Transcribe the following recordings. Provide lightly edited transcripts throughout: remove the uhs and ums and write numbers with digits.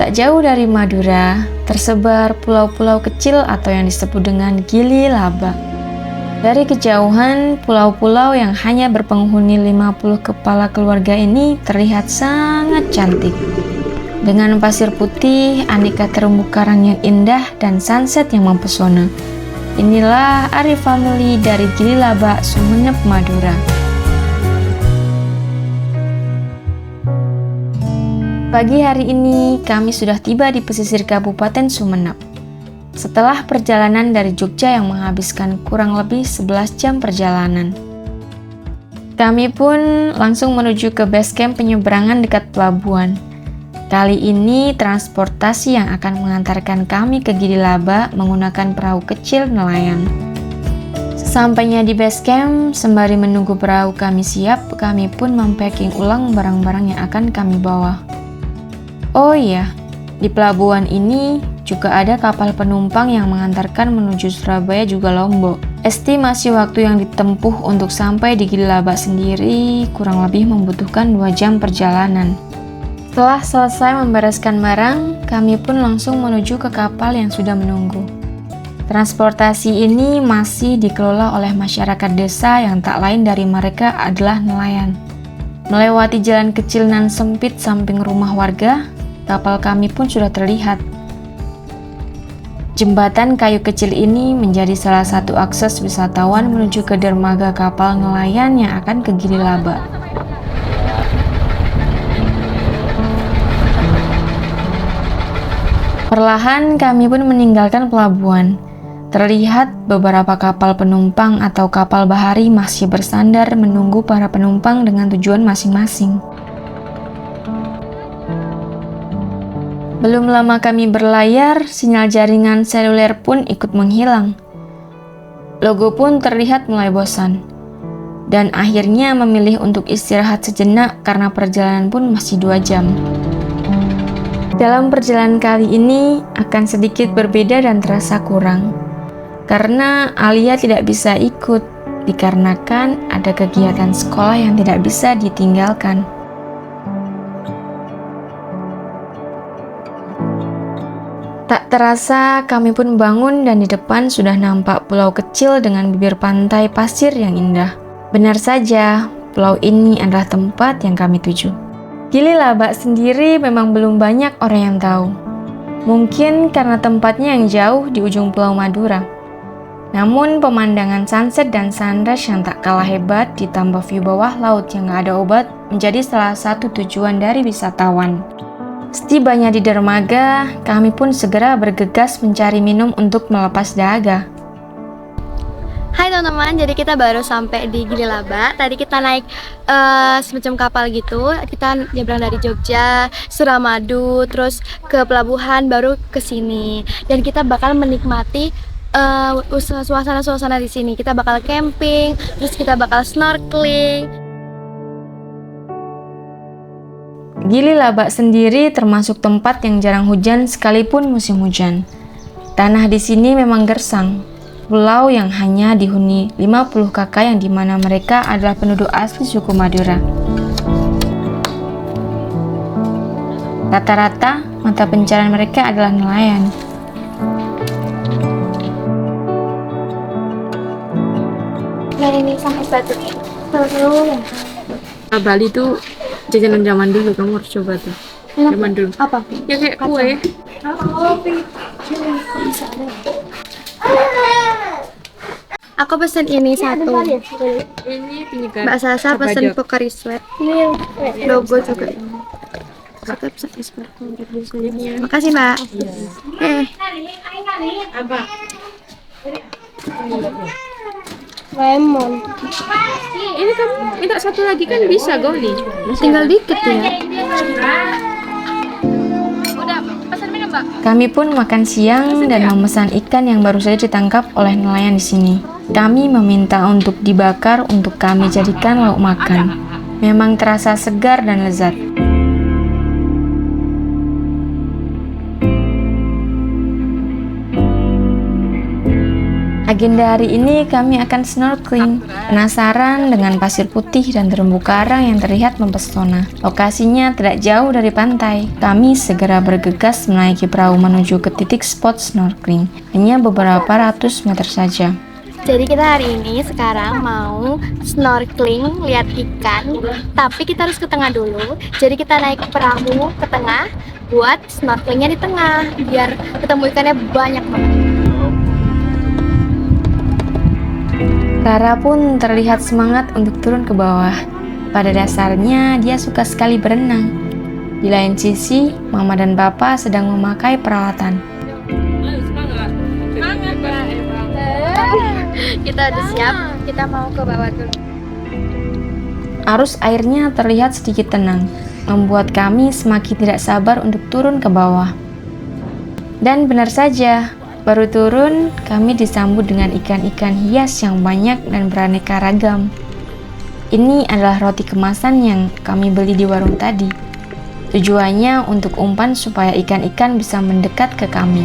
Tak jauh dari Madura, tersebar pulau-pulau kecil atau yang disebut dengan Gili Laba. Dari kejauhan, pulau-pulau yang hanya berpenghuni 50 kepala keluarga ini terlihat sangat cantik. Dengan pasir putih, aneka terumbu karang yang indah, dan sunset yang mempesona. Inilah Ari Family dari Gili Laba, Sumeneb, Madura. Pagi hari ini, kami sudah tiba di pesisir Kabupaten Sumeneb. Setelah perjalanan dari Jogja yang menghabiskan kurang lebih 11 jam perjalanan. Kami pun langsung menuju ke base camp penyeberangan dekat pelabuhan. Kali ini transportasi yang akan mengantarkan kami ke Gili Laba menggunakan perahu kecil nelayan. Sesampainya di base camp, sembari menunggu perahu kami siap, kami pun mempacking ulang barang-barang yang akan kami bawa. Oh iya, di pelabuhan ini juga ada kapal penumpang yang mengantarkan menuju Surabaya juga Lombok. Estimasi waktu yang ditempuh untuk sampai di Gili Laba sendiri kurang lebih membutuhkan 2 jam perjalanan. Setelah selesai membereskan barang, kami pun langsung menuju ke kapal yang sudah menunggu. Transportasi ini masih dikelola oleh masyarakat desa yang tak lain dari mereka adalah nelayan. Melewati jalan kecil nan sempit samping rumah warga, kapal kami pun sudah terlihat. Jembatan kayu kecil ini menjadi salah satu akses wisatawan menuju ke dermaga kapal nelayan yang akan ke Gili Laba. Perlahan kami pun meninggalkan pelabuhan. Terlihat beberapa kapal penumpang atau kapal bahari masih bersandar menunggu para penumpang dengan tujuan masing-masing. Belum lama kami berlayar, sinyal jaringan seluler pun ikut menghilang. Logo pun terlihat mulai bosan. Dan akhirnya memilih untuk istirahat sejenak karena perjalanan pun masih 2 jam. Dalam perjalanan kali ini akan sedikit berbeda dan terasa kurang. Karena Alia tidak bisa ikut, dikarenakan ada kegiatan sekolah yang tidak bisa ditinggalkan. Tak terasa kami pun bangun dan di depan sudah nampak pulau kecil dengan bibir pantai pasir yang indah. Benar saja, pulau ini adalah tempat yang kami tuju. Gili Laba sendiri memang belum banyak orang yang tahu. Mungkin karena tempatnya yang jauh di ujung Pulau Madura. Namun pemandangan sunset dan sunrise yang tak kalah hebat ditambah view bawah laut yang gak ada obat menjadi salah satu tujuan dari wisatawan. Setibanya di dermaga, kami pun segera bergegas mencari minum untuk melepas dahaga. Hai teman-teman, jadi kita baru sampai di Gili Laba. Tadi kita naik semacam kapal gitu. Kita nyebrang dari Jogja, Suramadu, terus ke pelabuhan, baru ke sini. Dan kita bakal menikmati suasana-suasana di sini. Kita bakal camping, terus kita bakal snorkeling. Gili Laba sendiri termasuk tempat yang jarang hujan sekalipun musim hujan. Tanah di sini memang gersang. Pulau yang hanya dihuni 50 kakak yang dimana mereka adalah penduduk asli suku Madura. Rata-rata mata pencarian mereka adalah nelayan. Nah ini sampai batunya. Bali tuh jajanan zaman dulu, kamu harus coba tuh. Zaman dulu. Apa? Ya kayak kue. Aku pesen ini satu. Ini penyegar. Mbak Sasa pesen Pocari Sweat. Logo juga. Makasih Mbak. Apa? Lemon. Ini kamu minta satu lagi kan bisa, Goli. Tinggal dikit ya. Kami pun makan siang dan memesan ikan yang baru saja ditangkap oleh nelayan di sini. Kami meminta untuk dibakar untuk kami jadikan lauk makan. Memang terasa segar dan lezat. Agenda hari ini kami akan snorkeling. Penasaran dengan pasir putih dan terumbu karang yang terlihat mempesona. Lokasinya tidak jauh dari pantai. Kami segera bergegas menaiki perahu menuju ke titik spot snorkeling. Hanya beberapa ratus meter saja. Jadi kita hari ini sekarang mau snorkeling, lihat ikan, tapi kita harus ke tengah dulu. Jadi kita naik perahu ke tengah buat snorkelingnya di tengah, biar ketemu ikannya banyak banget. Rara pun terlihat semangat untuk turun ke bawah. Pada dasarnya dia suka sekali berenang. Di lain sisi, Mama dan Papa sedang memakai peralatan. Kita udah siap, kita mau ke bawah dulu. Arus airnya terlihat sedikit tenang, membuat kami semakin tidak sabar untuk turun ke bawah. Dan benar saja, baru turun, kami disambut dengan ikan-ikan hias yang banyak dan beraneka ragam. Ini adalah roti kemasan yang kami beli di warung tadi. Tujuannya untuk umpan supaya ikan-ikan bisa mendekat ke kami.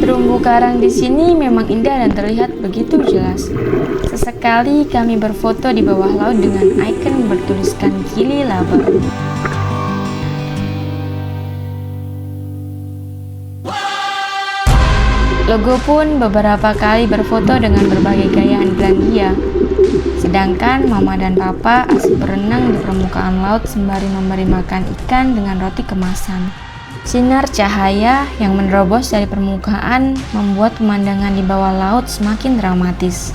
Terumbu karang di sini memang indah dan terlihat begitu jelas. Sesekali kami berfoto di bawah laut dengan ikon bertuliskan Gili Laba. Logo pun beberapa kali berfoto dengan berbagai gaya andalan dia. Sedangkan Mama dan Papa asik berenang di permukaan laut sembari memberi makan ikan dengan roti kemasan. Sinar cahaya yang menerobos dari permukaan membuat pemandangan di bawah laut semakin dramatis.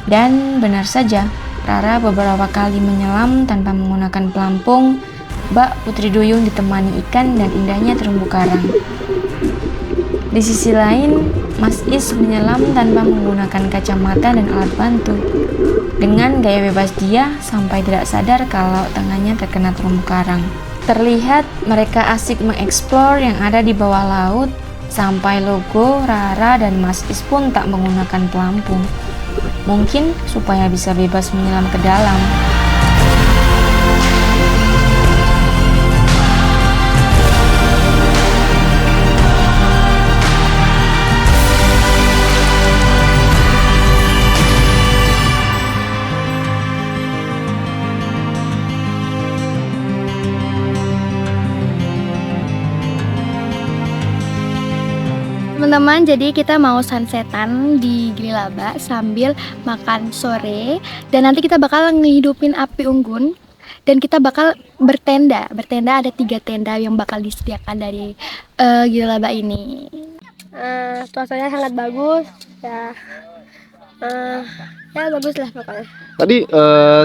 Dan benar saja, Rara beberapa kali menyelam tanpa menggunakan pelampung. Mbak Putri Duyung ditemani ikan dan indahnya terumbu karang. Di sisi lain, Mas Is menyelam tanpa menggunakan kacamata dan alat bantu. Dengan gaya bebas dia sampai tidak sadar kalau tangannya terkena terumbu karang. Terlihat mereka asik mengeksplor yang ada di bawah laut, sampai logo Rara dan Mas Is pun tak menggunakan pelampung. Mungkin supaya bisa bebas menyelam ke dalam. Teman-teman, jadi kita mau sunsetan di Gili Laba sambil makan sore. Dan nanti kita bakal ngehidupin api unggun. Dan kita bakal bertenda. Bertenda ada 3 tenda yang bakal disediakan dari Gili Laba ini. Cuacanya sangat bagus. Ya bagus lah pokoknya. Tadi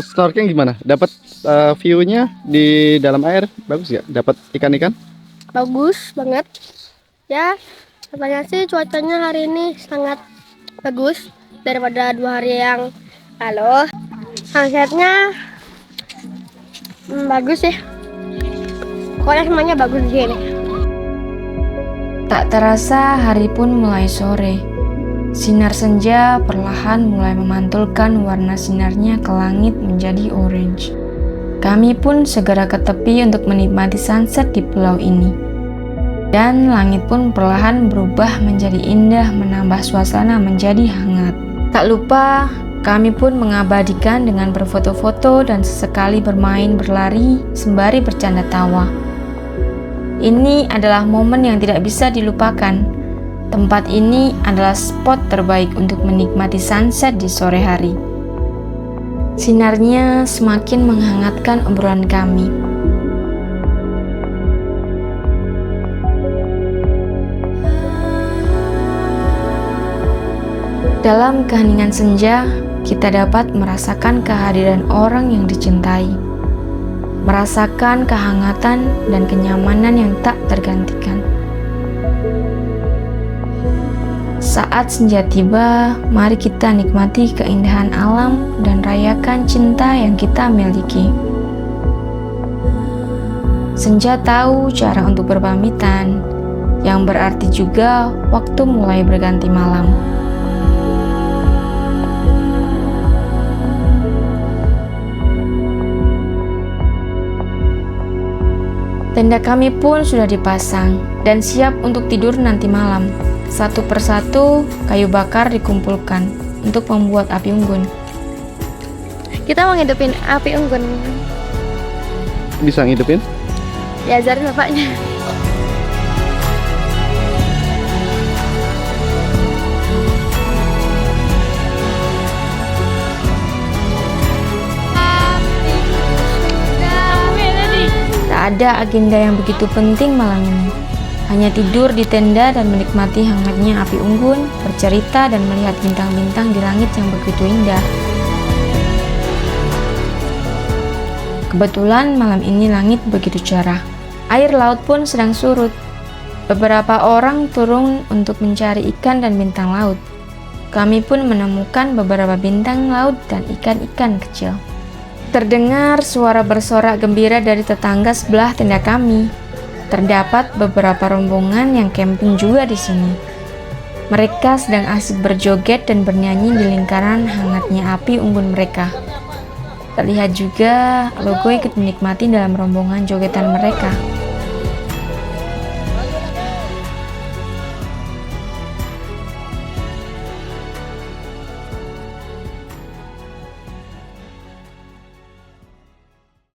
snorkeling gimana? Dapat view-nya di dalam air bagus ya? Dapat ikan-ikan? Bagus banget. Ya, katanya sih cuacanya hari ini sangat bagus daripada 2 hari yang lalu. Sunsetnya bagus sih. Pokoknya semuanya bagus di sini. Tak terasa hari pun mulai sore. Sinar senja perlahan mulai memantulkan warna sinarnya ke langit menjadi orange. Kami pun segera ke tepi untuk menikmati sunset di pulau ini. Dan langit pun perlahan berubah menjadi indah, menambah suasana menjadi hangat. Tak lupa, kami pun mengabadikan dengan berfoto-foto dan sesekali bermain berlari sembari bercanda tawa. Ini adalah momen yang tidak bisa dilupakan. Tempat ini adalah spot terbaik untuk menikmati sunset di sore hari. Sinarnya semakin menghangatkan obrolan kami. Dalam keheningan senja, kita dapat merasakan kehadiran orang yang dicintai, merasakan kehangatan dan kenyamanan yang tak tergantikan. Saat senja tiba, mari kita nikmati keindahan alam dan rayakan cinta yang kita miliki. Senja tahu cara untuk berpamitan, yang berarti juga waktu mulai berganti malam. Tenda kami pun sudah dipasang dan siap untuk tidur nanti malam. Satu persatu kayu bakar dikumpulkan untuk membuat api unggun. Kita mau ngidupin api unggun. Bisa ngidupin? Diajarin bapaknya. Tak ada agenda yang begitu penting malam ini. Hanya tidur di tenda dan menikmati hangatnya api unggun, bercerita dan melihat bintang-bintang di langit yang begitu indah. Kebetulan malam ini langit begitu cerah. Air laut pun sedang surut. Beberapa orang turun untuk mencari ikan dan bintang laut. Kami pun menemukan beberapa bintang laut dan ikan-ikan kecil. Terdengar suara bersorak gembira dari tetangga sebelah tenda kami. Terdapat beberapa rombongan yang camping juga di sini. Mereka sedang asik berjoget dan bernyanyi di lingkaran hangatnya api unggun mereka. Terlihat juga Logo ikut menikmati dalam rombongan jogetan mereka.